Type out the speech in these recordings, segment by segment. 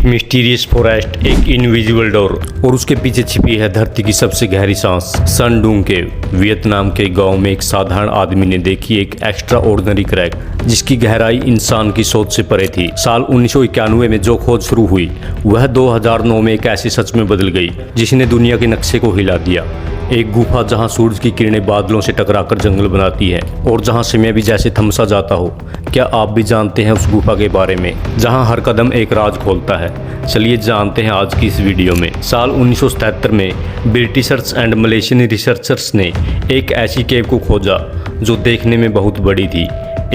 Mysterious forest, एक invisible door और उसके पीछे छिपी है धरती की सबसे गहरी सांस। सन डूंग केव। वियतनाम के गांव में एक साधारण आदमी ने देखी एक एक्स्ट्रा ऑर्डिनरी क्रैक जिसकी गहराई इंसान की सोच से परे थी। साल 1991 में जो खोज शुरू हुई वह 2009 में एक ऐसी सच में बदल गई जिसने दुनिया के नक्शे को हिला दिया। एक गुफा जहां सूरज की किरणें बादलों से टकराकर जंगल बनाती है और जहां समय भी जैसे थमसा जाता हो। क्या आप भी जानते हैं उस गुफा के बारे में जहां हर कदम एक राज खोलता है? चलिए जानते हैं आज की इस वीडियो में। साल 1977 में ब्रिटिशर्स एंड मलेशियन रिसर्चर्स ने एक ऐसी केव को खोजा जो देखने में बहुत बड़ी थी।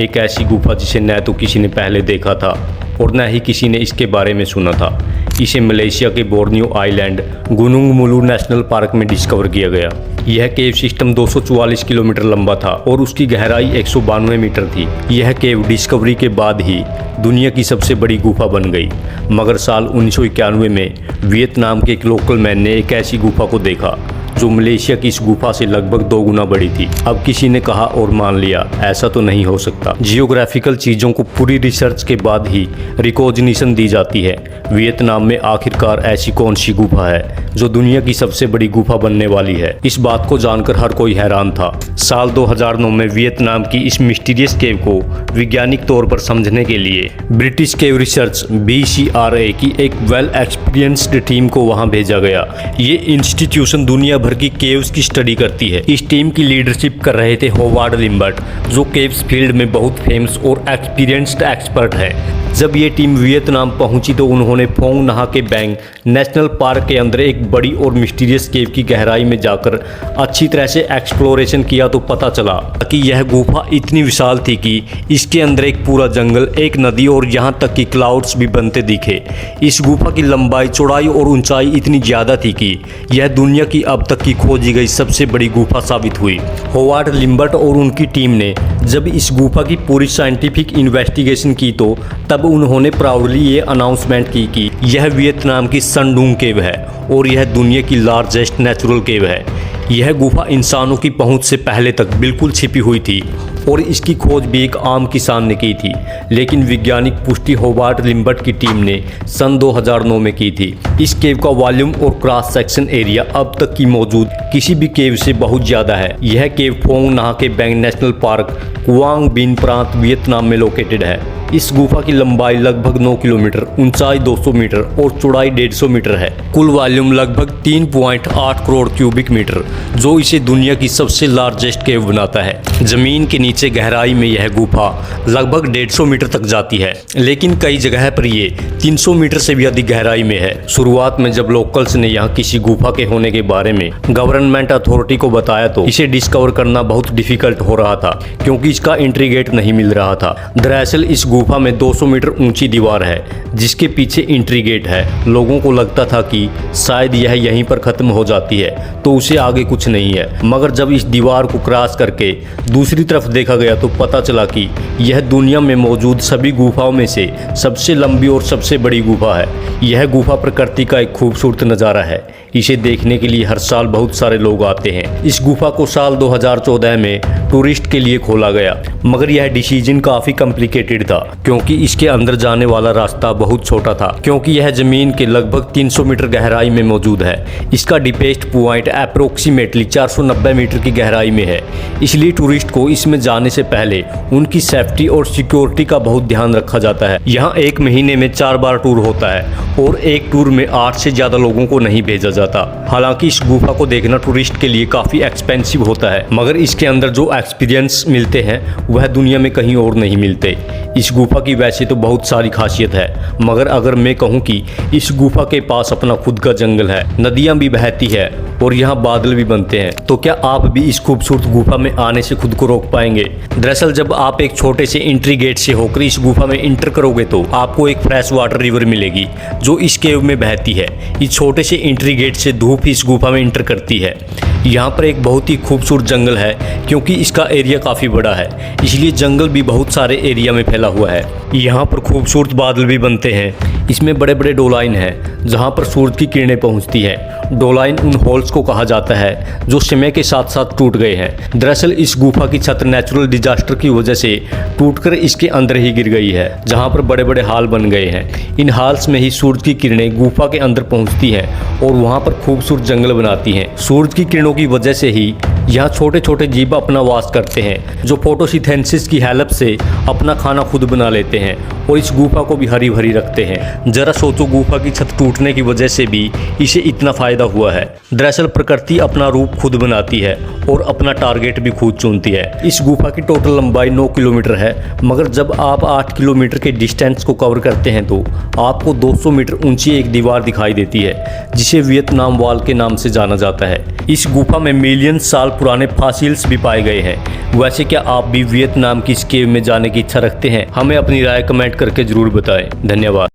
एक ऐसी गुफा जिसे न तो किसी ने पहले देखा था और न ही किसी ने इसके बारे में सुना था। इसे मलेशिया के Borneo island Gunung Mulu national park में डिस्कवर किया गया। यह केव सिस्टम 244 किलोमीटर लंबा था और उसकी गहराई 192 मीटर थी। यह केव डिस्कवरी के बाद ही दुनिया की सबसे बड़ी गुफा बन गई। मगर साल 1991 में वियतनाम के एक लोकल मैन ने एक ऐसी गुफा को देखा जो मलेशिया की इस गुफा से लगभग 2 गुना बड़ी थी। अब किसी ने कहा और मान लिया, ऐसा तो नहीं हो सकता। जियोग्राफिकल चीज़ों को पूरी रिसर्च के बाद ही रिकॉग्निशन दी जाती है। वियतनाम में आखिरकार ऐसी कौन सी गुफा है जो दुनिया की सबसे बड़ी गुफा बनने वाली है? इस बात को जानकर हर कोई हैरान था। साल 2009 में वियतनाम की इस मिस्टीरियस केव को वैज्ञानिक तौर पर समझने के लिए ब्रिटिश केव रिसर्च BCRA की एक वेल एक्सपीरियंस्ड टीम को वहां भेजा गया। ये इंस्टीट्यूशन दुनिया भर की केव्स की स्टडी करती है। इस टीम की लीडरशिप कर रहे थे होवार्ड लिम्बर्ट, जो केव्स फील्ड में बहुत फेमस और एक्सपीरियंस्ड एक्सपर्ट है। जब ये टीम वियतनाम पहुंची तो उन्होंने फोंग नहा के बैंग नेशनल पार्क के अंदर एक बड़ी और मिस्टीरियस केव की गहराई में जाकर अच्छी तरह से एक्सप्लोरेशन किया तो पता चला कि यह गुफा इतनी विशाल थी कि इसके अंदर एक पूरा जंगल, एक नदी और यहाँ तक कि क्लाउड्स भी बनते दिखे। इस गुफा की लंबाई, चौड़ाई और ऊंचाई इतनी ज़्यादा थी कि यह दुनिया की अब तक की खोजी गई सबसे बड़ी गुफा साबित हुई। होवार्ड लिम्बर्ट और उनकी टीम ने जब इस गुफा की पूरी साइंटिफिक इन्वेस्टिगेशन की तो तब उन्होंने प्राउडली ये अनाउंसमेंट की कि यह वियतनाम की सन डूंग केव है और यह दुनिया की लार्जेस्ट नेचुरल केव है। यह गुफा इंसानों की पहुंच से पहले तक बिल्कुल छिपी हुई थी और इसकी खोज भी एक आम किसान ने की थी, लेकिन वैज्ञानिक पुष्टि होवार्ड लिम्बर्ट की टीम ने सन 2009 में की थी। इस केव का वॉल्यूम और क्रॉस सेक्शन एरिया अब तक की मौजूद किसी भी केव से बहुत ज़्यादा है। यह केव फोंग नहा के बैंग नेशनल पार्क, कुआंग बिन प्रांत, वियतनाम में लोकेटेड है। इस गुफा की लंबाई लगभग 9 किलोमीटर, ऊंचाई 200 मीटर और चौड़ाई 150 मीटर है। कुल वॉल्यूम लगभग 3.8 करोड़ क्यूबिक मीटर, जो इसे दुनिया की सबसे लार्जेस्ट केव बनाता है। जमीन के नीचे गहराई में यह गुफा लगभग 150 मीटर तक जाती है, लेकिन कई जगह पर ये 300 मीटर से भी अधिक गहराई में है। शुरुआत में जब लोकल्स ने यहाँ किसी गुफा के होने के बारे में गवर्नमेंट अथॉरिटी को बताया तो इसे डिस्कवर करना बहुत डिफिकल्ट हो रहा था क्योंकि इसका एंट्री गेट नहीं मिल रहा था। दरअसल इस गुफा में 200 मीटर ऊंची दीवार है जिसके पीछे एंट्री गेट है। लोगों को लगता था कि शायद यह यहीं पर खत्म हो जाती है तो उसे आगे कुछ नहीं है, मगर जब इस दीवार को क्रॉस करके दूसरी तरफ देखा गया तो पता चला कि यह दुनिया में मौजूद सभी गुफाओं में से सबसे लंबी और सबसे बड़ी गुफा है। यह गुफा प्रकृति का एक खूबसूरत नज़ारा है। इसे देखने के लिए हर साल बहुत सारे लोग आते हैं। इस गुफा को साल 2014 में टूरिस्ट के लिए खोला गया, मगर यह डिसीजन काफ़ी कॉम्प्लिकेटेड था क्योंकि इसके अंदर जाने वाला रास्ता बहुत छोटा था, क्योंकि यह जमीन के लगभग 300 मीटर गहराई में मौजूद है। इसका डीपेस्ट पॉइंट अप्रोक्सीमेटली 490 मीटर की गहराई में है। इसलिए टूरिस्ट को इसमें जाने से पहले उनकी सेफ्टी और सिक्योरिटी का बहुत ध्यान रखा जाता है। यहाँ 1 महीने में 4 बार टूर होता है और एक टूर में 8 से ज़्यादा लोगों को नहीं भेजा जाता। हालांकि इस गुफा को देखना टूरिस्ट के लिए काफ़ी एक्सपेंसिव होता है, मगर इसके अंदर जो एक्सपीरियंस मिलते हैं वह दुनिया में कहीं और नहीं मिलते। इस गुफा की वैसे तो बहुत सारी खासियत है, मगर अगर मैं कहूँ कि इस गुफा के पास अपना खुद का जंगल है, नदियाँ भी बहती है और यहाँ बादल भी बनते हैं, तो क्या आप भी इस खूबसूरत गुफा में आने से खुद को रोक पाएंगे? दरअसल जब आप एक छोटे से एंट्री गेट से होकर इस गुफा में इंटर करोगे तो आपको एक फ्रेश वाटर रिवर मिलेगी जो इस केव में बहती है। इस छोटे से एंट्री गेट से धूप इस गुफा में इंटर करती है। यहाँ पर एक बहुत ही खूबसूरत जंगल है क्योंकि इसका एरिया काफ़ी बड़ा है, इसलिए जंगल भी बहुत सारे एरिया में फैला हुआ है। यहाँ पर खूबसूरत बादल भी बनते हैं। इसमें बड़े बड़े डोलाइन हैं जहां पर सूरज की किरणें पहुंचती हैं। डोलाइन उन होल्स को कहा जाता है जो समय के साथ साथ टूट गए हैं। दरअसल इस गुफा की छत नेचुरल डिजास्टर की वजह से टूटकर इसके अंदर ही गिर गई है, जहां पर बड़े बड़े हाल बन गए हैं। इन हाल्स में ही सूरज की किरणें गुफा के अंदर पहुंचती हैं और वहां पर खूबसूरत जंगल बनाती हैं। सूरज की किरणों की वजह से ही यहाँ छोटे छोटे जीव अपना वास करते हैं जो फोटोसिंथेसिस की हेल्प से अपना खाना खुद बना लेते हैं और इस गुफा को भी हरी भरी रखते हैं। जरा सोचो, गुफा की छत टूटने की वजह से भी इसे इतना फायदा हुआ है। दरअसल प्रकृति अपना रूप खुद बनाती है और अपना टारगेट भी खुद चुनती है। इस गुफा की टोटल लंबाई 9 किलोमीटर है, मगर जब आप 8 किलोमीटर के डिस्टेंस को कवर करते हैं तो आपको 200 मीटर ऊंची एक दीवार दिखाई देती है जिसे वियतनाम वॉल के नाम से जाना जाता है। इस गुफा में मिलियन साल पुराने फॉसिल्स भी पाए गए हैं। वैसे क्या आप भी वियतनाम की इस केव में जाने की इच्छा रखते हैं? हमें अपनी राय कमेंट करके जरूर बताएं। धन्यवाद।